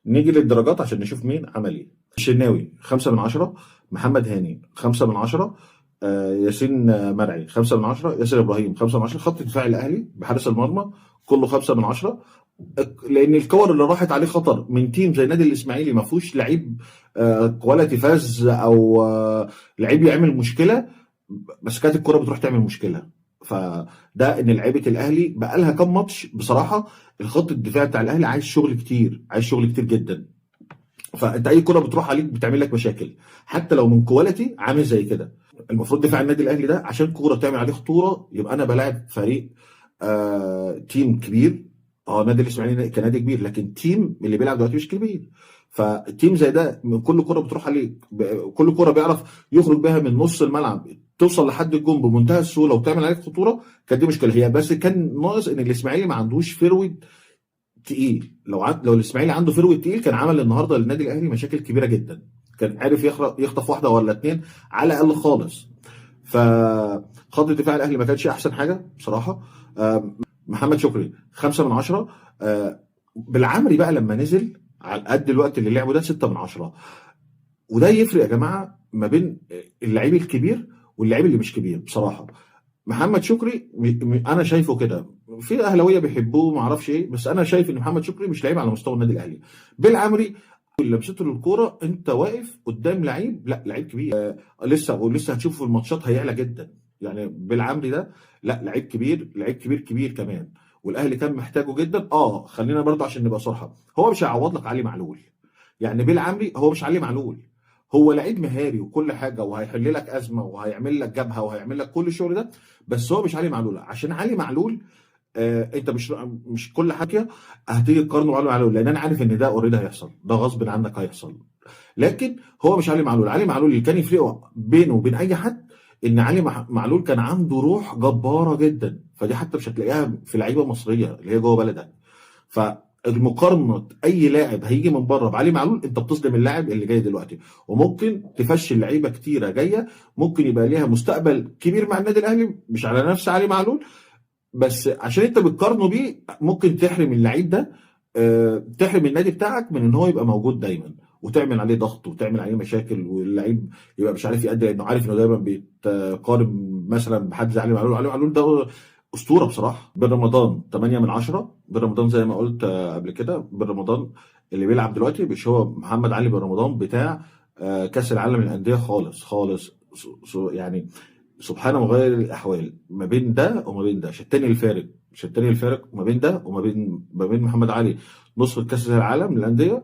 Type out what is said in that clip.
نيجي للدرجات عشان نشوف مين عمل ايه. الشناوي 5/10، محمد هاني 5/10، ياسين مرعي 5/10، ياسر ابراهيم 5/10. خط دفاع الاهلي بحارس المرمى كله 5/10، لان الكور اللي راحت عليه خطر من تيم زي نادي الاسماعيلي ما فيهوش لعيب كواليتي فاز او لعيب يعمل مشكله، بس كانت الكره بتروح تعمل مشكله. فده ان لعيبه الاهلي بقى لها كام ماتش بصراحه الخط الدفاعي بتاع الاهلي عايز شغل كتير، عايز شغل كتير جدا. فانت اي كره بتروح عليك بتعمل لك مشاكل حتى لو من كواليتي عامل زي كده. المفروض دفاع النادي الاهلي ده عشان كوره تعمل عليه خطوره يبقى انا بلاعب فريق تيم كبير. اه نادي الاسماعيلي كنادي كبير، لكن تيم اللي بيلعب دلوقتي مش كبير. فالتيم زي ده من كل كره بتروح عليه كل كره بيعرف يخرج بيها من نص الملعب توصل لحد الجون بمنتهى السهوله وتعمل عليك خطوره. كانت دي مشكله هي، بس كان ناقص ان الاسماعيلي ما عندوش فيرود تقيل. لو الاسماعيلي عنده فيرود تقيل كان عمل النهارده للنادي الاهلي مشاكل كبيره جدا، كان عارف يخطف واحده ولا اتنين على الاقل خالص. فخط دفاع الاهلي ما كانش احسن حاجه بصراحه. محمد شكري 5/10. بالعمري بقى لما نزل على قد الوقت اللي لعبه ده 6/10. وده يفرق يا جماعه ما بين اللعيب الكبير واللعيب اللي مش كبير بصراحه. محمد شكري انا شايفه كده، في اهلاويه بيحبوه ما اعرفش ايه، بس انا شايف ان محمد شكري مش لعيب على مستوى النادي الاهلي. بالعمري لمسته للكوره انت واقف قدام لعيب، لا لعيب كبير. ولسه هتشوفه في الماتشات هيعلى جدا. يعني بالعمري ده لا لعيب كبير، لعيب كبير كبير كمان، والاهلي كان محتاجه جدا. خلينا برضه عشان نبقى صراحه، هو مش هيعوض لك علي معلول. يعني بالعمري هو مش علي معلول، هو لعيب مهاري وكل حاجه وهيحل لك ازمه وهيعمل لك جبهه وهيعمل لك كل الشغل ده، بس هو مش علي معلول. عشان علي معلول انت مش كل حاجه هتيجي تقارنه بعلي معلول، لان انا عارف ان ده اوريدي هيحصل، ده غصب عنك هيحصل. لكن هو مش علي معلول. علي معلول اللي كان يفرقه بينه وبين اي حد ان علي معلول كان عنده روح جباره جدا، فدي حتى مش هتلاقيها في لعيبه مصريه اللي هي جوه بلدها. فالمقارنه اي لاعب هيجي من بره بعلي معلول انت بتظلم اللاعب اللي جاي دلوقتي، وممكن تفشل لعيبه كتيره جايه ممكن يبقى ليها مستقبل كبير مع النادي الاهلي مش على نفس علي معلول، بس عشان انت بتقارنه بيه ممكن تحرم اللعيب ده، تحرم النادي بتاعك من ان هو يبقى موجود دايما، وتعمل عليه ضغط وتعمل عليه مشاكل، واللعيب يبقى مش عارف يأدي لانه عارف انه دايما بيتقارن مثلا بحد زي علي معلول. علي معلول ده اسطوره بصراحه. بن رمضان 8/10. بن رمضان زي ما قلت قبل كده، بن رمضان اللي بيلعب دلوقتي مش هو محمد علي بن رمضان بتاع كاس العالم للانديه خالص خالص. يعني سبحان مغير الاحوال، ما بين ده وما بين ده شتاني الفارق ما بين ده وما بين محمد علي نصف كاس العالم للانديه